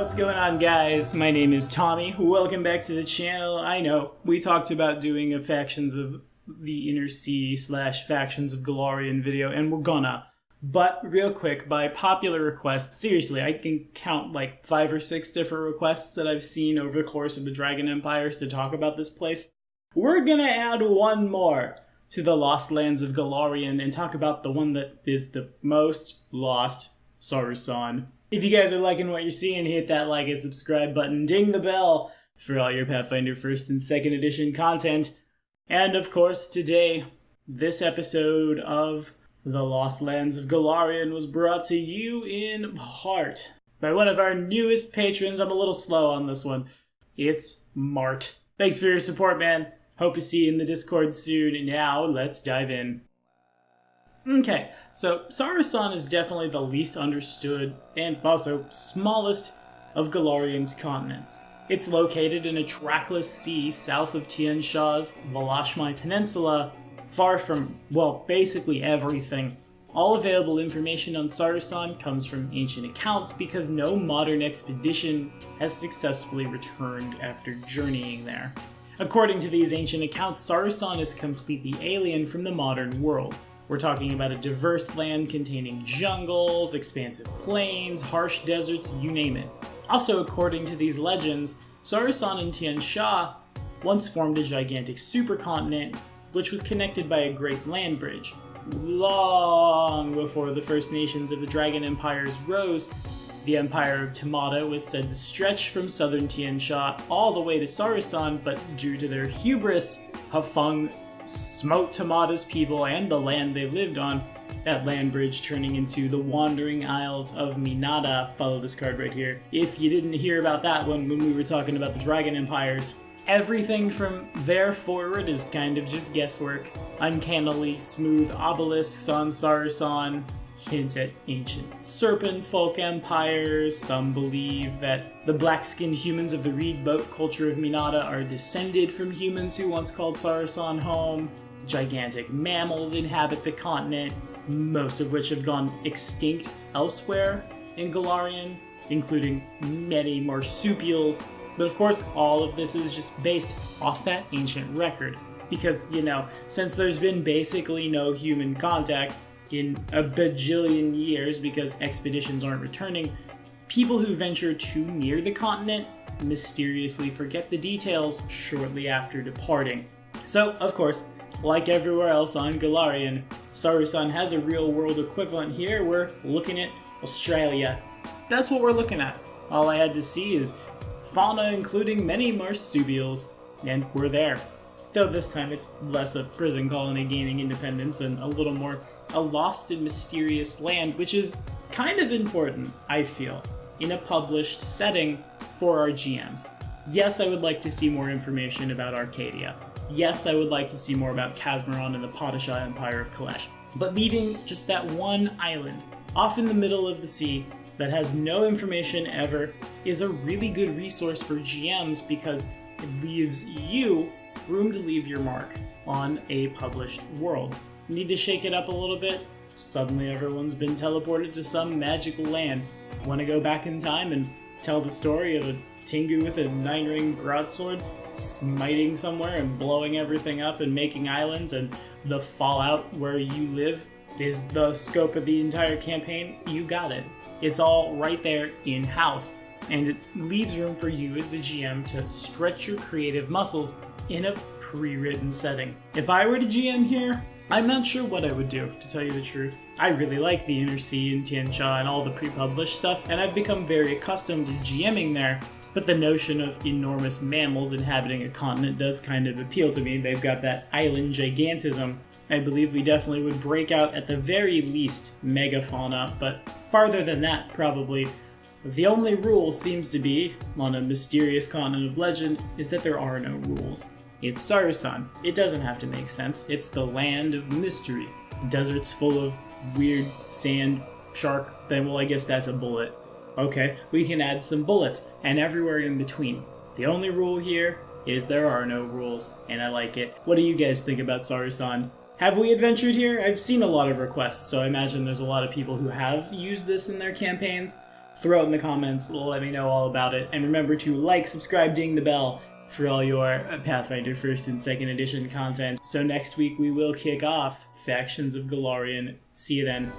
What's going on, guys? My name is Tommy. Welcome back to the channel. I know, we talked about doing a Factions of the Inner Sea / Factions of Golarion video, and we're gonna. But real quick, by popular request, seriously, I can count like 5 or 6 different requests that I've seen over the course of the Dragon Empires to talk about this place. We're gonna add one more to the Lost Lands of Golarion and talk about the one that is the most lost, Sarusan. If you guys are liking what you're seeing, hit that like and subscribe button, ding the bell for all your Pathfinder 1st and 2nd edition content. And of course, today, this episode of The Lost Lands of Golarion was brought to you in part by one of our newest patrons. I'm a little slow on this one. It's Mart. Thanks for your support, man. Hope to see you in the Discord soon. Now, let's dive in. Okay, so Sarusan is definitely the least understood and also smallest of Golarion's continents. It's located in a trackless sea south of Tian Sha's Valashmai Peninsula, far from, well, basically everything. All available information on Sarusan comes from ancient accounts because no modern expedition has successfully returned after journeying there. According to these ancient accounts, Sarusan is completely alien from the modern world. We're talking about a diverse land containing jungles, expansive plains, harsh deserts, you name it. Also, according to these legends, Sarusan and Tian Sha once formed a gigantic supercontinent, which was connected by a great land bridge. Long before the First Nations of the Dragon Empires rose, the Empire of Tamada was said to stretch from southern Tian Sha all the way to Sarusan, but due to their hubris, Hafeng smote Tamada's people and the land they lived on, that land bridge turning into the Wandering Isles of Minada. Follow this card right here if you didn't hear about that one when we were talking about the Dragon Empires. Everything from there forward is kind of just guesswork. Uncannily smooth obelisks on Sarusan hint at ancient serpent folk empires. Some believe that the black-skinned humans of the reed boat culture of Minada are descended from humans who once called Sarusan home. Gigantic mammals inhabit the continent, most of which have gone extinct elsewhere in Golarion, including many marsupials. But of course, all of this is just based off that ancient record. Because, you know, since there's been basically no human contact in a bajillion years because expeditions aren't returning, people who venture too near the continent mysteriously forget the details shortly after departing. So, of course, like everywhere else on Golarion, Sarusan has a real-world equivalent here. We're looking at Australia. That's what we're looking at. All I had to see is fauna including many marsupials, and we're there. Though this time it's less a prison colony gaining independence and a little more a lost and mysterious land, which is kind of important, I feel, in a published setting for our GMs. Yes, I would like to see more information about Arcadia. Yes, I would like to see more about Kazmaron and the Padishah Empire of Kalesh. But leaving just that one island off in the middle of the sea that has no information ever is a really good resource for GMs because it leaves you room to leave your mark on a published world. Need to shake it up a little bit? Suddenly everyone's been teleported to some magical land. Want to go back in time and tell the story of a Tengu with a 9-ring broadsword smiting somewhere and blowing everything up and making islands, and the fallout where you live is the scope of the entire campaign? You got it. It's all right there in-house, and it leaves room for you as the GM to stretch your creative muscles in a pre-written setting. If I were to GM here, I'm not sure what I would do, to tell you the truth. I really like the Inner Sea and Tian Sha and all the pre-published stuff, and I've become very accustomed to GMing there, but the notion of enormous mammals inhabiting a continent does kind of appeal to me. They've got that island gigantism. I believe we definitely would break out at the very least megafauna, but farther than that, probably. The only rule seems to be, on a mysterious continent of legend, is that there are no rules. It's Sarusan. It doesn't have to make sense. It's the land of mystery. Deserts full of weird sand, shark, then well I guess that's a bullet. Okay, we can add some bullets, and everywhere in between. The only rule here is there are no rules, and I like it. What do you guys think about Sarusan? Have we adventured here? I've seen a lot of requests, so I imagine there's a lot of people who have used this in their campaigns. throw it in the comments, let me know all about it. And remember to like, subscribe, ding the bell for all your Pathfinder 1st and 2nd edition content. So next week we will kick off Factions of Golarion. See you then.